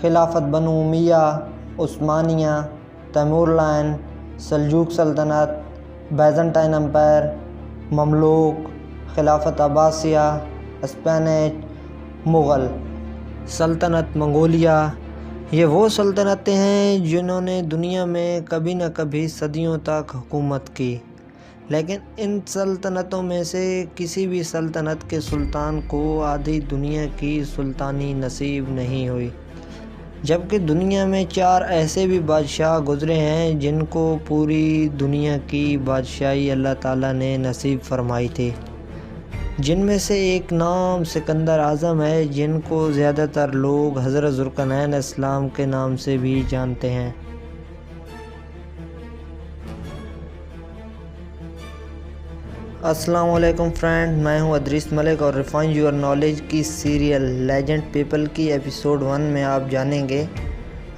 خلافت بنو امیہ، عثمانیہ، Timur line, سلجوق سلطنت، بیزنٹائن امپائر، مملوک، خلافت عباسیہ، اسپینش، مغل سلطنت، منگولیہ۔ یہ وہ سلطنتیں ہیں جنہوں نے دنیا میں کبھی نہ کبھی صدیوں تک حکومت کی، لیکن ان سلطنتوں میں سے کسی بھی سلطنت کے سلطان کو آدھی دنیا کی سلطانی نصیب نہیں ہوئی، جبکہ دنیا میں 4 ایسے بھی بادشاہ گزرے ہیں جن کو پوری دنیا کی بادشاہی اللہ تعالیٰ نے نصیب فرمائی تھی، جن میں سے ایک نام سکندر اعظم ہے، جن کو زیادہ تر لوگ حضرت ذوالقرنین اسلام کے نام سے بھی جانتے ہیں۔ السلام علیکم فرینڈ، میں ہوں ادریس ملک اور ریفائن یور نالج کی سیریل لیجنڈ پیپل کی ایپیسوڈ 1 میں آپ جانیں گے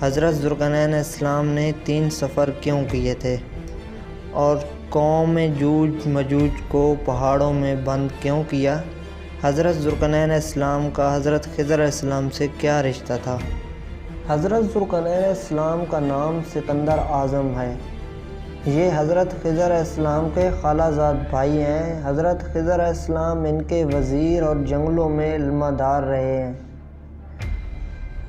حضرت ذوالقرنین اسلام نے 3 سفر کیوں کیے تھے اور قوم یوج مجوج کو پہاڑوں میں بند کیوں کیا، حضرت ذوالقرنین اسلام کا حضرت خضر اسلام سے کیا رشتہ تھا۔ حضرت ذوالقرنین اسلام کا نام سکندر اعظم ہے۔ یہ حضرت خضر اسلام کے خالہ زاد بھائی ہیں۔ حضرت خضر اسلام ان کے وزیر اور جنگلوں میں علمہ دار رہے ہیں۔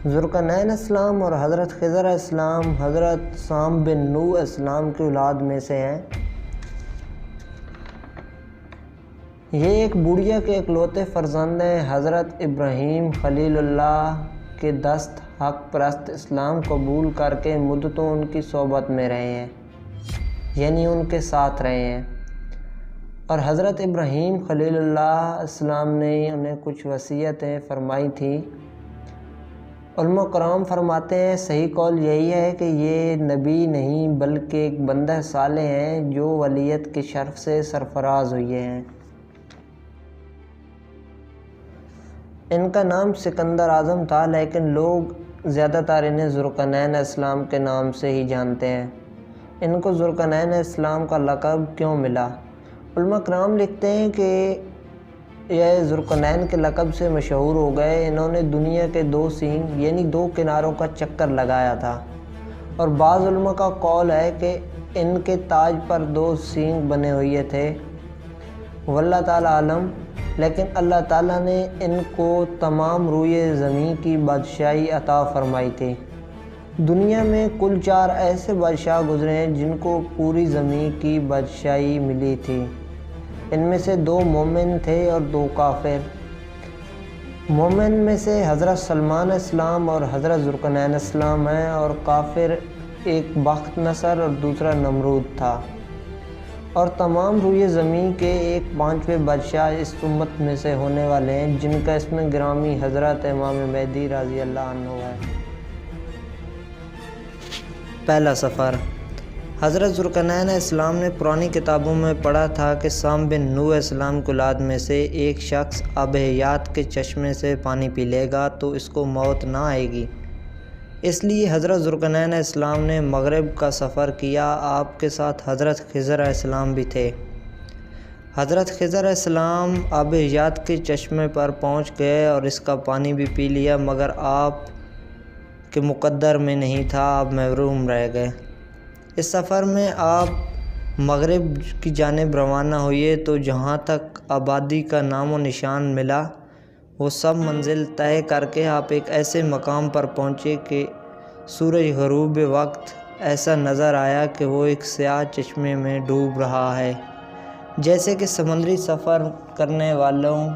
ذوالقرنین اسلام اور حضرت خضر اسلام حضرت سام بن نوح اسلام کی اولاد میں سے ہیں۔ یہ ایک بڑھیا کے اکلوتے فرزند ہیں۔ حضرت ابراہیم خلیل اللہ کے دست حق پرست اسلام قبول کر کے مدتوں ان کی صحبت میں رہے ہیں، یعنی ان کے ساتھ رہے ہیں، اور حضرت ابراہیم خلیل اللہ اسلام نے انہیں کچھ وصیتیں فرمائی تھیں۔ علماء کرام فرماتے ہیں صحیح قول یہی ہے کہ یہ نبی نہیں بلکہ ایک بندہ صالح ہیں جو ولیت کے شرف سے سرفراز ہوئے ہیں۔ ان کا نام سکندر اعظم تھا، لیکن لوگ زیادہ تر انہیں ذوالقرنین اسلام کے نام سے ہی جانتے ہیں۔ ان کو ذوالقرنین اسلام کا لقب کیوں ملا؟ علماء کرام لکھتے ہیں کہ یہ ذوالقرنین کے لقب سے مشہور ہو گئے۔ انہوں نے دنیا کے 2 سینگ یعنی 2 کناروں کا چکر لگایا تھا، اور بعض علماء کا قول ہے کہ ان کے تاج پر 2 سینگ بنے ہوئے تھے، واللہ تعالیٰ عالم، لیکن اللہ تعالیٰ نے ان کو تمام روئے زمین کی بادشاہی عطا فرمائی تھی۔ دنیا میں کل 4 ایسے بادشاہ گزرے ہیں جن کو پوری زمین کی بادشاہی ملی تھی۔ ان میں سے 2 مومن تھے اور 2 کافر۔ مومن میں سے حضرت سلمان اسلام اور حضرت ذوالقرنین اسلام ہیں، اور کافر ایک بخت نصر اور دوسرا نمرود تھا، اور تمام روئے زمین کے 1/5 بادشاہ اس امت میں سے ہونے والے ہیں جن کا اسم گرامی حضرت امام مہدی رضی اللہ عنہ ہے۔ پہلا سفر۔ حضرت ذوالقرنین اسلام نے پرانی کتابوں میں پڑھا تھا کہ سام بن نوح اسلام کی اولاد میں سے ایک شخص آب حیات کے چشمے سے پانی پی لے گا تو اس کو موت نہ آئے گی، اس لیے حضرت ذوالقرنین اسلام نے مغرب کا سفر کیا۔ آپ کے ساتھ حضرت خضر اسلام بھی تھے۔ حضرت خضر اسلام آب حیات کے چشمے پر پہنچ گئے اور اس کا پانی بھی پی لیا، مگر آپ کے مقدر میں نہیں تھا، آپ محروم رہ گئے۔ اس سفر میں آپ مغرب کی جانب روانہ ہوئے تو جہاں تک آبادی کا نام و نشان ملا وہ سب منزل طے کر کے آپ ایک ایسے مقام پر پہنچے کہ سورج غروب وقت ایسا نظر آیا کہ وہ ایک سیاہ چشمے میں ڈوب رہا ہے، جیسے کہ سمندری سفر کرنے والوں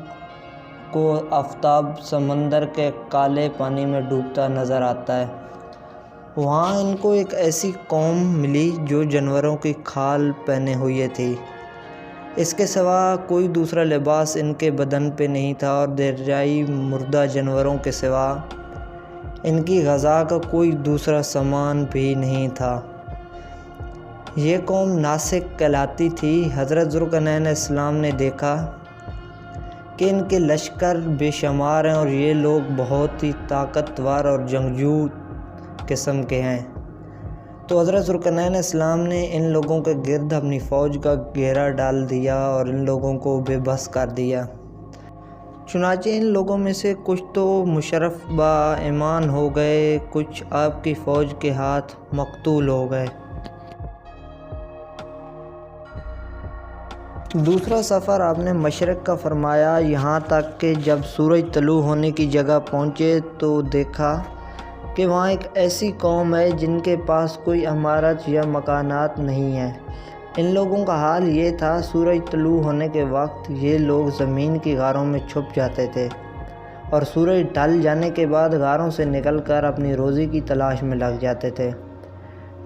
کو آفتاب سمندر کے کالے پانی میں ڈوبتا نظر آتا ہے۔ وہاں ان کو ایک ایسی قوم ملی جو جانوروں کی کھال پہنے ہوئے تھی، اس کے سوا کوئی دوسرا لباس ان کے بدن پہ نہیں تھا، اور دریائی مردہ جانوروں کے سوا ان کی غذا کا کوئی دوسرا سامان بھی نہیں تھا۔ یہ قوم ناسک کہلاتی تھی۔ حضرت ذوالقرنین اسلام نے دیکھا کہ ان کے لشکر بے شمار ہیں اور یہ لوگ بہت ہی طاقتور اور جنگجو قسم کے ہیں، تو حضرت ذوالقرنین اسلام نے ان لوگوں کے گرد اپنی فوج کا گھیرا ڈال دیا اور ان لوگوں کو بے بس کر دیا۔ چنانچہ ان لوگوں میں سے کچھ تو مشرف با ایمان ہو گئے، کچھ آپ کی فوج کے ہاتھ مقتول ہو گئے۔ دوسرا سفر آپ نے مشرق کا فرمایا، یہاں تک کہ جب سورج طلوع ہونے کی جگہ پہنچے تو دیکھا کہ وہاں ایک ایسی قوم ہے جن کے پاس کوئی عمارت یا مکانات نہیں ہیں۔ ان لوگوں کا حال یہ تھا، سورج طلوع ہونے کے وقت یہ لوگ زمین کی غاروں میں چھپ جاتے تھے اور سورج ڈھل جانے کے بعد غاروں سے نکل کر اپنی روزی کی تلاش میں لگ جاتے تھے۔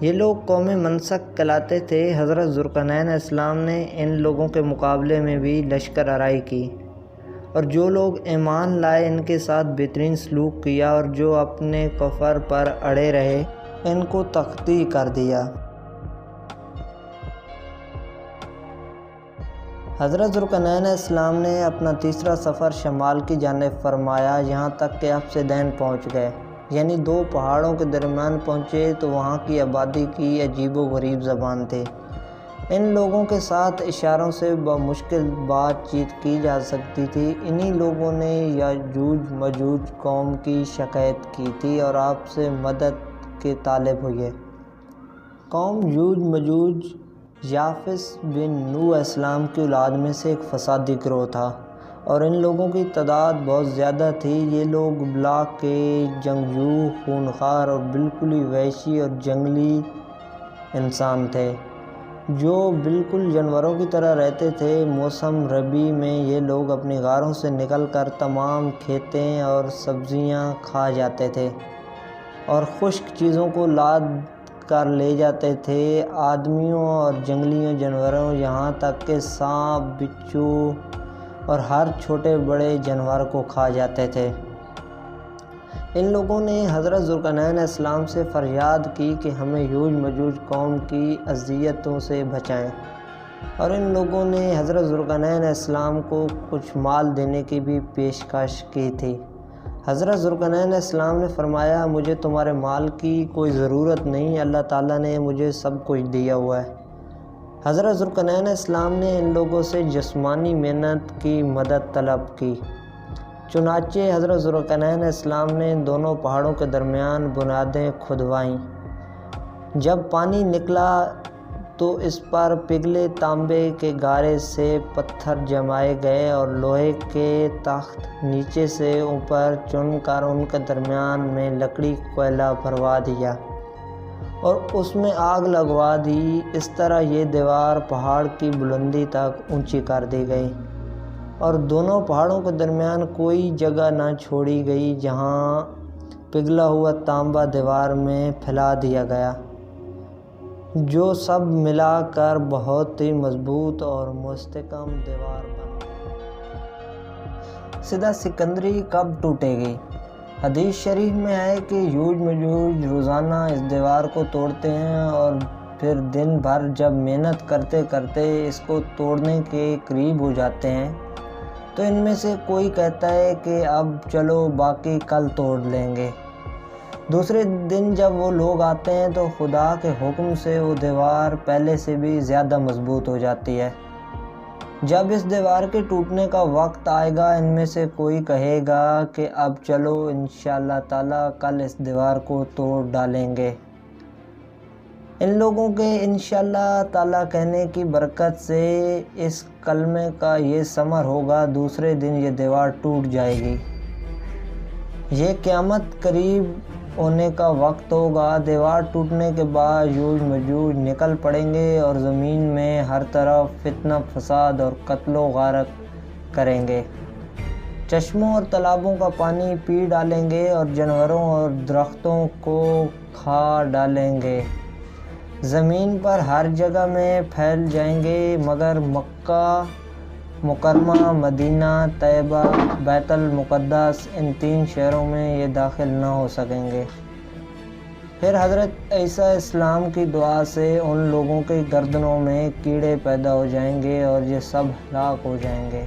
یہ لوگ قوم منسک کہلاتے تھے۔ حضرت ذوالقرنین علیہ السلام نے ان لوگوں کے مقابلے میں بھی لشکر آرائی کی، اور جو لوگ ایمان لائے ان کے ساتھ بہترین سلوک کیا، اور جو اپنے کفر پر اڑے رہے ان کو تختی کر دیا۔ حضرت ذوالقرنین علیہ السلام نے اپنا تیسرا سفر شمال کی جانب فرمایا، یہاں تک کہ حبشین پہنچ گئے، یعنی دو پہاڑوں کے درمیان پہنچے تو وہاں کی آبادی کی عجیب و غریب زبان تھی۔ ان لوگوں کے ساتھ اشاروں سے بمشکل بات چیت کی جا سکتی تھی۔ انہی لوگوں نے یاجوج ماجوج قوم کی شکایت کی تھی اور آپ سے مدد کے طالب ہوئے۔ قوم یوج ماجوج یافس بن نوح علیہ السلام کی اولاد میں سے ایک فسادی گروہ تھا، اور ان لوگوں کی تعداد بہت زیادہ تھی۔ یہ لوگ بلا کے جنگجو، خونخوار اور بالکل ہی وحشی اور جنگلی انسان تھے، جو بالکل جانوروں کی طرح رہتے تھے۔ موسم ربیع میں یہ لوگ اپنی غاروں سے نکل کر تمام کھیتیں اور سبزیاں کھا جاتے تھے اور خشک چیزوں کو لاد کر لے جاتے تھے۔ آدمیوں اور جنگلی جانوروں، یہاں تک کہ سانپ، بچھو اور ہر چھوٹے بڑے جانور کو کھا جاتے تھے۔ ان لوگوں نے حضرت ذوالقرنین علیہ السلام سے فریاد کی کہ ہمیں یوج ماجوج قوم کی اذیتوں سے بچائیں، اور ان لوگوں نے حضرت ذوالقرنین علیہ السلام کو کچھ مال دینے کی بھی پیشکش کی تھی۔ حضرت ذوالقرنین علیہ السلام نے فرمایا، مجھے تمہارے مال کی کوئی ضرورت نہیں، اللہ تعالیٰ نے مجھے سب کچھ دیا ہوا ہے۔ حضرت ذوالقرنین علیہ السلام نے ان لوگوں سے جسمانی محنت کی مدد طلب کی۔ چنانچہ حضرت ذوالقرنین علیہ السلام نے ان دونوں پہاڑوں کے درمیان بنیادیں کھدوائیں۔ جب پانی نکلا تو اس پر پگھلے تانبے کے گارے سے پتھر جمائے گئے اور لوہے کے تخت نیچے سے اوپر چن کر ان کے درمیان میں لکڑی کوئلہ بھروا دیا اور اس میں آگ لگوا دی۔ اس طرح یہ دیوار پہاڑ کی بلندی تک اونچی کر دی گئی، اور دونوں پہاڑوں کے درمیان کوئی جگہ نہ چھوڑی گئی جہاں پگھلا ہوا تانبا دیوار میں پھیلا دیا گیا، جو سب ملا کر بہت ہی مضبوط اور مستحکم دیوار بن گئی۔ سدہ سکندری کب ٹوٹے گی؟ حدیث شریف میں ہے کہ یوج ماجوج روزانہ اس دیوار کو توڑتے ہیں اور پھر دن بھر جب محنت کرتے کرتے اس کو توڑنے کے قریب ہو جاتے ہیں تو ان میں سے کوئی کہتا ہے کہ اب چلو باقی کل توڑ لیں گے۔ دوسرے دن جب وہ لوگ آتے ہیں تو خدا کے حکم سے وہ دیوار پہلے سے بھی زیادہ مضبوط ہو جاتی ہے۔ جب اس دیوار کے ٹوٹنے کا وقت آئے گا ان میں سے کوئی کہے گا کہ اب چلو انشاءاللہ تعالیٰ کل اس دیوار کو توڑ ڈالیں گے۔ ان لوگوں کے انشاءاللہ تعالیٰ کہنے کی برکت سے اس کلمے کا یہ ثمر ہوگا، دوسرے دن یہ دیوار ٹوٹ جائے گی۔ یہ قیامت قریب ہونے کا وقت ہوگا۔ دیوار ٹوٹنے کے بعد یوج ماجوج نکل پڑیں گے اور زمین میں ہر طرف فتنہ فساد اور قتل و غارت کریں گے، چشموں اور تالابوں کا پانی پی ڈالیں گے اور جانوروں اور درختوں کو کھا ڈالیں گے، زمین پر ہر جگہ میں پھیل جائیں گے، مگر مکہ مکرمہ، مدینہ طیبہ، بیت المقدس، ان 3 شہروں میں یہ داخل نہ ہو سکیں گے۔ پھر حضرت عیسیٰ السلام کی دعا سے ان لوگوں کے گردنوں میں کیڑے پیدا ہو جائیں گے اور یہ سب ہلاک ہو جائیں گے۔